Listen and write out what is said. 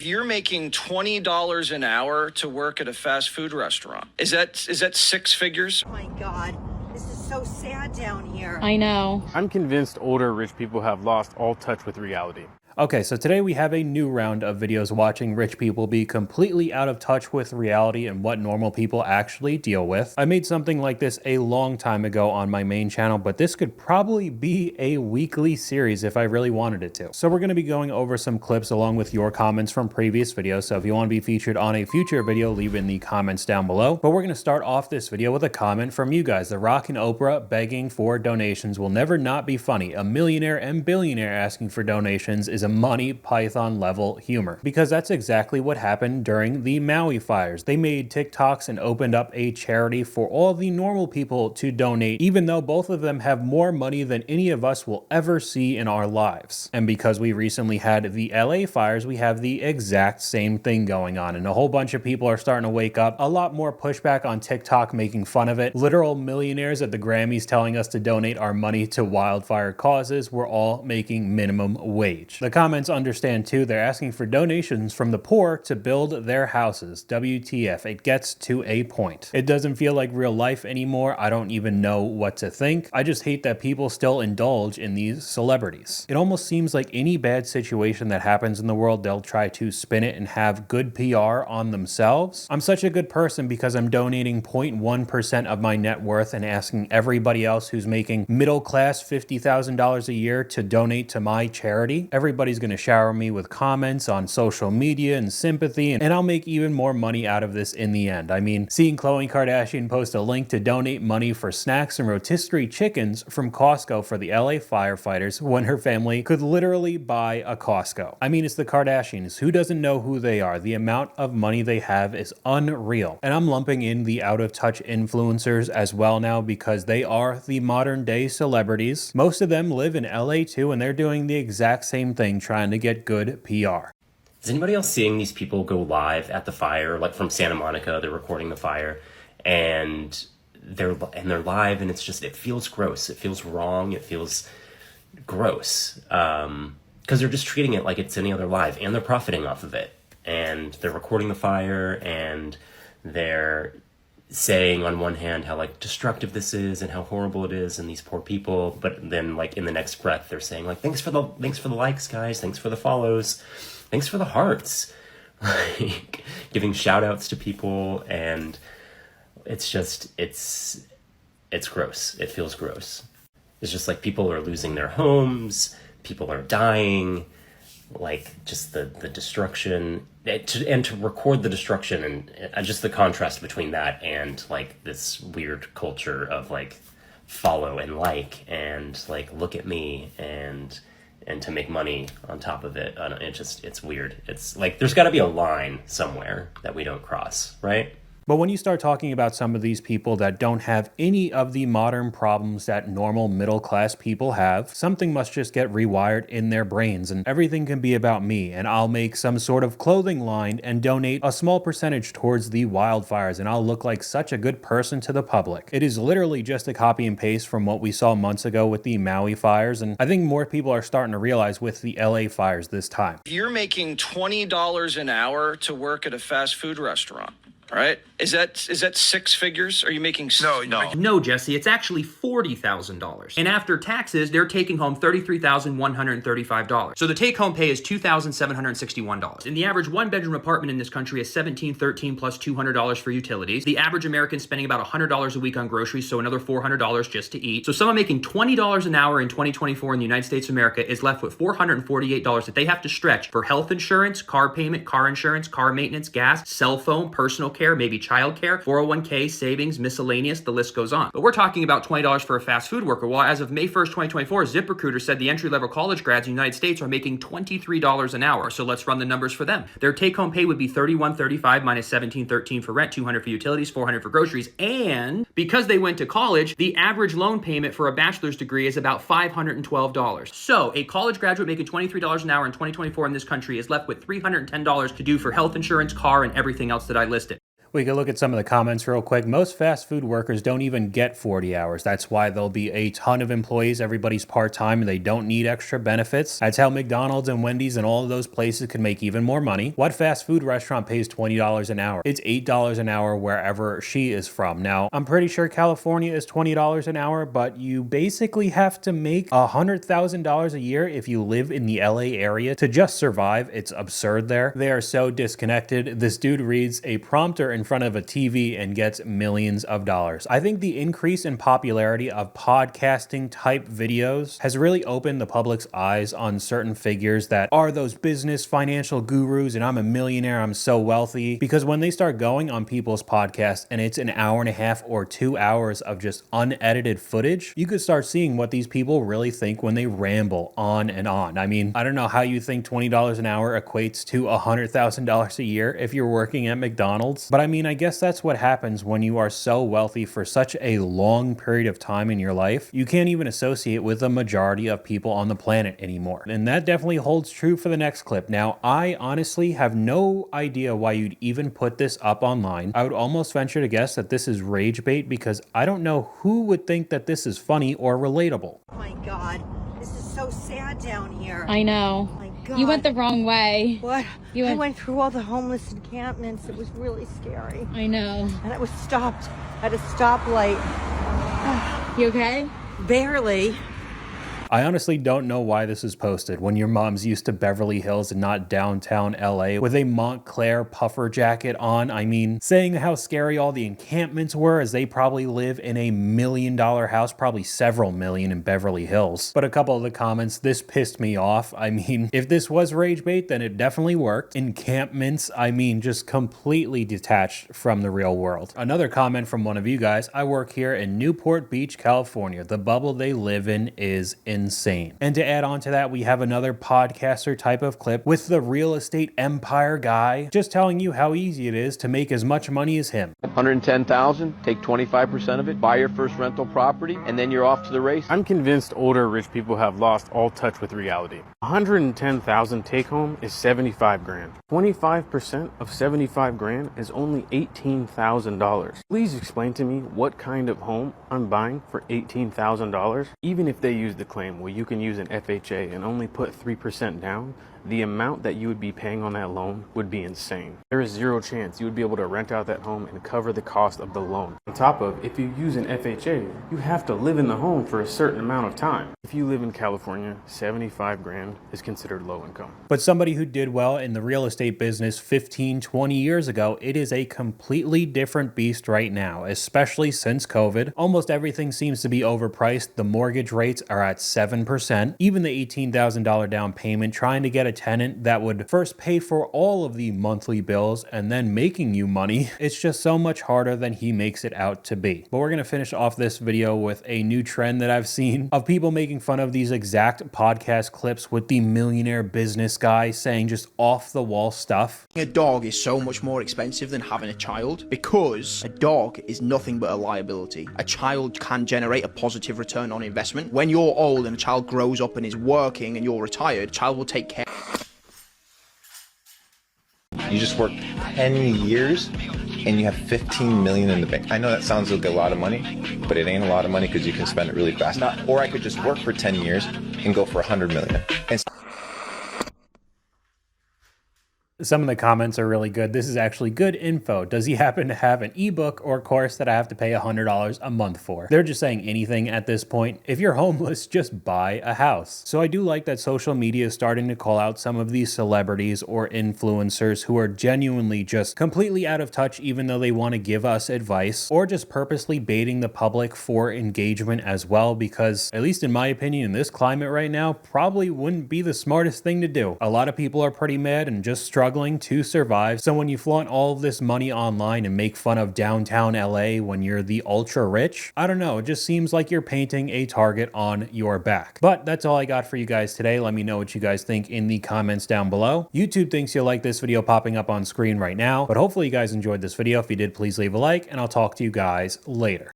If you're making $20 an hour to work at a fast food restaurant, is that six figures? Oh my God, this is so sad down here. I know. I'm convinced older rich people have lost all touch with reality. Okay, so today we have a new round of videos watching rich people be completely out of touch with reality and what normal people actually deal with. I made something like this a long time ago on my main channel, but this could probably be a weekly series if I really wanted it to. So we're going to be going over some clips along with your comments from previous videos, so if you want to be featured on a future video, leave it in the comments down below. But we're going to start off this video with a comment from you guys. The Rock and Oprah begging for donations will never not be funny. A millionaire and billionaire asking for donations is a Monty Python level humor, because that's exactly what happened during the Maui fires. They made TikToks and opened up a charity for all the normal people to donate, even though both of them have more money than any of us will ever see in our lives. And because we recently had the LA fires, we have the exact same thing going on, and a whole bunch of people are starting to wake up. A lot more pushback on TikTok making fun of it. Literal millionaires at the Grammys telling us to donate our money to wildfire causes. We're all making minimum wage. The comments understand too, they're asking for donations from the poor to build their houses. WTF, it gets to a point. It doesn't feel like real life anymore. I don't even know what to think. I just hate that people still indulge in these celebrities. It almost seems like any bad situation that happens in the world, they'll try to spin it and have good PR on themselves. I'm such a good person because I'm donating 0.1% of my net worth and asking everybody else who's making middle class $50,000 a year to donate to my charity. Everybody's going to shower me with comments on social media and sympathy, and I'll make even more money out of this in the end. I mean, seeing Khloe Kardashian post a link to donate money for snacks and rotisserie chickens from Costco for the LA firefighters when her family could literally buy a Costco. I mean, it's the Kardashians. Who doesn't know who they are? The amount of money they have is unreal. And I'm lumping in the out of touch influencers as well now because they are the modern day celebrities. Most of them live in LA too, and they're doing the exact same thing, trying to get good PR. Is anybody else seeing these people go live at the fire, like from Santa Monica? They're recording the fire, and they're live, and it's just, it feels gross. It feels wrong. It feels gross because they're just treating it like it's any other live, and they're profiting off of it. And they're recording the fire, and they're saying on one hand how like destructive this is and how horrible it is and these poor people, but then like in the next breath they're saying like thanks for the likes, guys, thanks for the follows, thanks for the hearts, like giving shout outs to people. And it's just it's gross. It feels gross. It's just like people are losing their homes, people are dying, like just the destruction, and to record the destruction, and just the contrast between that and like this weird culture of like follow and like and like look at me and to make money on top of it. It's weird. It's like there's got to be a line somewhere that we don't cross, right? But when you start talking about some of these people that don't have any of the modern problems that normal middle-class people have, something must just get rewired in their brains, and everything can be about me, and I'll make some sort of clothing line and donate a small percentage towards the wildfires, and I'll look like such a good person to the public. It is literally just a copy and paste from what we saw months ago with the Maui fires, and I think more people are starting to realize with the LA fires this time. If you're making $20 an hour to work at a fast food restaurant, right? Is that six figures? Are you making... No, Jesse, it's actually $40,000. And after taxes, they're taking home $33,135. So the take-home pay is $2,761. And the average one-bedroom apartment in this country is $1,713 plus $200 for utilities. The average American's spending about $100 a week on groceries, so another $400 just to eat. So someone making $20 an hour in 2024 in the United States of America is left with $448 that they have to stretch for health insurance, car payment, car insurance, car maintenance, gas, cell phone, personal care, maybe childcare, 401k, savings, miscellaneous, the list goes on. But we're talking about $20 for a fast food worker. Well, as of May 1st, 2024, ZipRecruiter said the entry-level college grads in the United States are making $23 an hour. So let's run the numbers for them. Their take-home pay would be $31.35 minus $17.13 for rent, $200 for utilities, $400 for groceries. And because they went to college, the average loan payment for a bachelor's degree is about $512. So a college graduate making $23 an hour in 2024 in this country is left with $310 to do for health insurance, car, and everything else that I listed. We can look at some of the comments real quick. Most fast food workers don't even get 40 hours. That's why there'll be a ton of employees. Everybody's part-time and they don't need extra benefits. That's how McDonald's and Wendy's and all of those places could make even more money. What fast food restaurant pays $20 an hour? It's $8 an hour wherever she is from. Now, I'm pretty sure California is $20 an hour, but you basically have to make $100,000 a year if you live in the LA area to just survive. It's absurd there. They are so disconnected. This dude reads a prompter in front of a TV and gets millions of dollars. I think the increase in popularity of podcasting type videos has really opened the public's eyes on certain figures that are those business financial gurus and I'm a millionaire, I'm so wealthy. Because when they start going on people's podcasts and it's an hour and a half or 2 hours of just unedited footage, you could start seeing what these people really think when they ramble on and on. I mean, I don't know how you think $20 an hour equates to $100,000 a year if you're working at McDonald's, but I mean, I guess that's what happens when you are so wealthy for such a long period of time in your life. You can't even associate with the majority of people on the planet anymore. And that definitely holds true for the next clip. Now, I honestly have no idea why you'd even put this up online. I would almost venture to guess that this is rage bait because I don't know who would think that this is funny or relatable. Oh my God, this is so sad down here. I know. Oh my God. You went the wrong way. What? You I went- went through all the homeless encampments. It was really scary. I know. And it was stopped at a stoplight. You okay? Barely. I honestly don't know why this is posted when your mom's used to Beverly Hills and not downtown LA with a Montclair puffer jacket on. I mean, saying how scary all the encampments were as they probably live in $1 million house, probably several million in Beverly Hills. But a couple of the comments, this pissed me off. I mean, if this was rage bait, then it definitely worked. Encampments, I mean, just completely detached from the real world. Another comment from one of you guys, I work here in Newport Beach, California. The bubble they live in is insane. And to add on to that, we have another podcaster type of clip with the real estate empire guy just telling you how easy it is to make as much money as him. 110,000, take 25% of it, buy your first rental property, and then you're off to the race. I'm convinced older rich people have lost all touch with reality. 110,000 take home is 75 grand. 25% of 75 grand is only $18,000. Please explain to me what kind of home I'm buying for $18,000. Even if they use the claim where you can use an FHA and only put 3% down, the amount that you would be paying on that loan would be insane. There is zero chance you would be able to rent out that home and cover the cost of the loan. On top of, if you use an FHA, you have to live in the home for a certain amount of time. If you live in California, 75 grand is considered low income. But somebody who did well in the real estate business 15, 20 years ago, it is a completely different beast right now, especially since COVID. Almost everything seems to be overpriced. The mortgage rates are at 7%. Even the $18,000 down payment, trying to get a tenant that would first pay for all of the monthly bills and then making you money, it's just so much harder than he makes it out to be. But we're going to finish off this video with a new trend that I've seen of people making fun of these exact podcast clips with the millionaire business guy saying just off the wall stuff. A dog is so much more expensive than having a child because a dog is nothing but a liability. A child can generate a positive return on investment. When you're old and a child grows up and is working and you're retired, a child will take care. You just work 10 years and you have 15 million in the bank. I know that sounds like a lot of money, but it ain't a lot of money because you can spend it really fast. Or I could just work for 10 years and go for 100 million. And some of the comments are really good. This is actually good info. Does he happen to have an ebook or course that I have to pay $100 a month for? They're just saying anything at this point. If you're homeless, just buy a house. So I do like that social media is starting to call out some of these celebrities or influencers who are genuinely just completely out of touch, even though they want to give us advice, or just purposely baiting the public for engagement as well, because at least in my opinion, in this climate right now, probably wouldn't be the smartest thing to do. A lot of people are pretty mad and just struggling to survive. So when you flaunt all of this money online and make fun of downtown LA when you're the ultra rich, I don't know, it just seems like you're painting a target on your back. But that's all I got for you guys today. Let me know what you guys think in the comments down below. YouTube thinks you'll like this video popping up on screen right now, but hopefully you guys enjoyed this video. If you did, please leave a like, and I'll talk to you guys later.